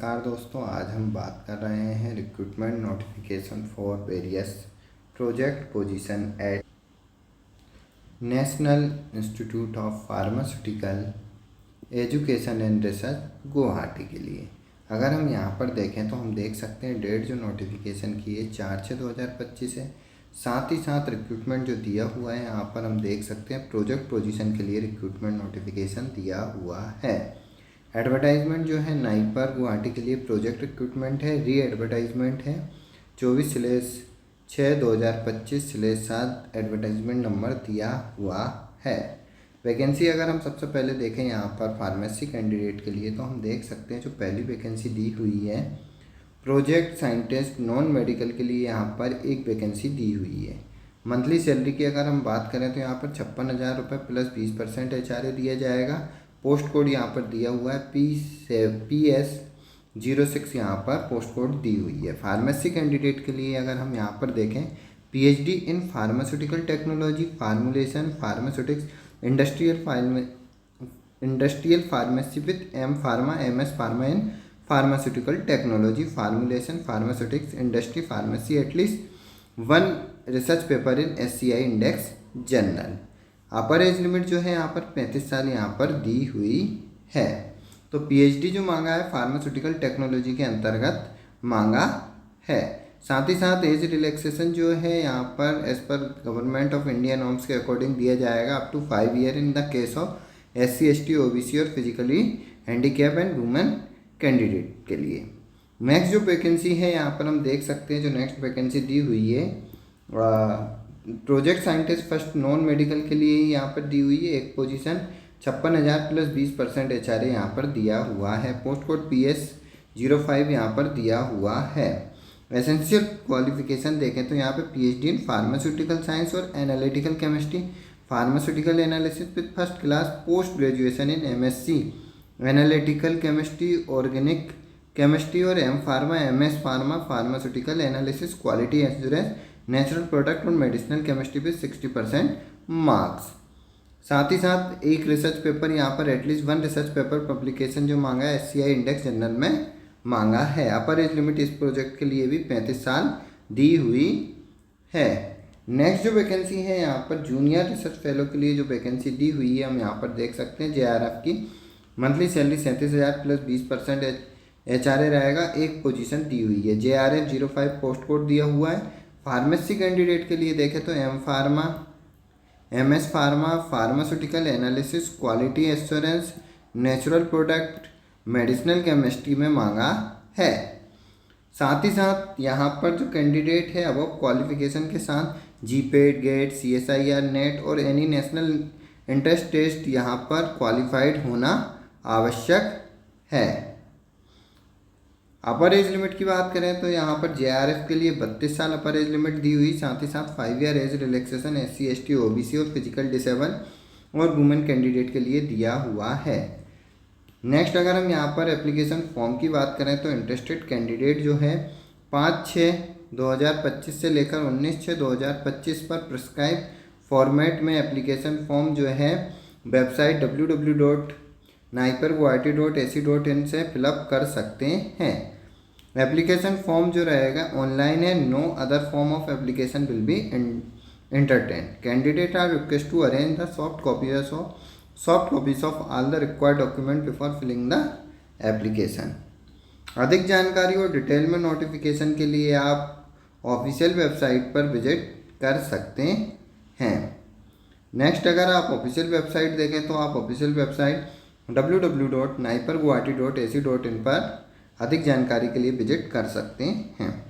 नमस्कार दोस्तों, आज हम बात कर रहे हैं recruitment notification for various project position at National Institute of Pharmaceutical Education and Research Guwahati के लिए। अगर हम यहाँ पर देखें तो हम देख सकते हैं डेट जो नोटिफिकेशन की है 4/6/2025 है। साथ ही साथ रिक्रूटमेंट जो दिया हुआ है यहाँ पर हम देख सकते हैं प्रोजेक्ट पोजीशन के लिए रिक्रूटमेंट नोटिफिकेशन दिया हुआ है। एडवर्टाइजमेंट जो है नाइपर गुवाहाटी के लिए प्रोजेक्ट रिक्रूटमेंट है। री एडवर्टाइजमेंट है 24/6/2025/7 एडवर्टाइजमेंट नंबर दिया हुआ है। वैकेंसी अगर हम सबसे पहले देखें यहाँ पर फार्मेसी कैंडिडेट के लिए तो हम देख सकते हैं जो पहली वैकेंसी दी हुई है प्रोजेक्ट साइंटिस्ट नॉन मेडिकल के लिए यहाँ पर एक वैकेंसी दी हुई है। मंथली सैलरी की अगर हम बात करें तो यहाँ पर 56,000 रुपये प्लस 20% HRA दिया जाएगा। पोस्ट कोड यहाँ पर दिया हुआ है PS06 यहाँ पर पोस्ट कोड दी हुई है। फार्मेसी कैंडिडेट के लिए अगर हम यहाँ पर देखें PhD in pharmaceutical technology formulation pharmaceutics industrial pharmacy with M pharma MS pharma in pharmaceutical technology formulation pharmaceutics industry pharmacy at least 1 research paper in SCI index journal. Upper age limit जो है यहाँ पर 35 साल यहाँ पर दी हुई है। तो PhD जो मांगा है फार्मास्यूटिकल टेक्नोलॉजी के अंतर्गत मांगा है। साथ ही साथ एज रिलैक्सेशन जो है यहाँ पर एज पर गवर्नमेंट ऑफ इंडिया नॉर्म्स के अकॉर्डिंग दिया जाएगा up to 5 year in the case of SC ST OBC और physically handicap and women candidate के लिए। नेक्स्ट जो वैकेंसी है यहाँ पर हम देख सकते हैं जो नेक्स्ट वैकेंसी दी हुई है project scientist first non medical के लिए ही यहाँ पर दी हुई है। एक पोजीशन 56,000 प्लस 20% HRA यहाँ पर दिया हुआ है। पोस्ट कोड PS05 यहाँ पर दिया हुआ है। एसेंशियल क्वालिफिकेशन देखें तो यहाँ पे PhD इन फार्मास्यूटिकल साइंस और analytical chemistry pharmaceutical analysis with first class post graduation in MSc analytical chemistry organic chemistry और M pharma MS pharma pharmaceutical analysis quality assurance natural product और medicinal chemistry पे 60% marks. साथ ही साथ एक research paper यहाँ पर at least 1 research paper publication जो मांगा है SCI इंडेक्स जर्नल में मांगा है। अपर एज लिमिट इस प्रोजेक्ट के लिए भी 35 साल दी हुई है। नेक्स्ट जो वैकेंसी है यहाँ पर जूनियर रिसर्च फेलो के लिए जो वैकेंसी दी हुई है हम यहाँ पर देख सकते हैं। JRF की मंथली सैलरी 37,000 प्लस 20% HRA रहेगा। एक पोजीशन दी हुई है। JRF 05 पोस्ट कोड दिया हुआ है। फार्मेसी कैंडिडेट के लिए देखें तो M pharma MS pharma pharmaceutical analysis quality assurance natural product medicinal chemistry में मांगा है। साथ ही साथ यहाँ पर जो कैंडिडेट है अब क्वालिफिकेशन के साथ GPAT गेट CSIR नेट और एनी नेशनल इंटरेस्ट टेस्ट यहाँ पर क्वालिफाइड होना आवश्यक है। अपर एज लिमिट की बात करें तो यहाँ पर JRF के लिए 32 साल अपर एज लिमिट दी हुई। साथ ही साथ 5 year age relaxation SC ST OBC और फिजिकल डिसेबल और वुमेन कैंडिडेट के लिए दिया हुआ है। नेक्स्ट अगर हम यहाँ पर एप्लीकेशन फॉर्म की बात करें तो इंटरेस्टेड कैंडिडेट जो है 5/6/2025 से लेकर 19/6/2025 पर प्रिस्क्राइब फॉर्मेट में एप्लीकेशन फॉर्म जो है वेबसाइट www.naiparguwahati.ac.in से फिलअप कर सकते हैं। एप्लीकेशन फॉर्म जो रहेगा ऑनलाइन है। No other form of application will be entertained. Candidate are requested to arrange the soft copies of all the required document before filling the application. अधिक जानकारी और डिटेल में नोटिफिकेशन के लिए आप ऑफिशियल वेबसाइट पर विजिट कर सकते हैं। नेक्स्ट अगर आप ऑफिशियल वेबसाइट देखें तो आप ऑफिशियल वेबसाइट www.naiparguwahati.ac.in पर अधिक जानकारी के लिए विजिट कर सकते हैं।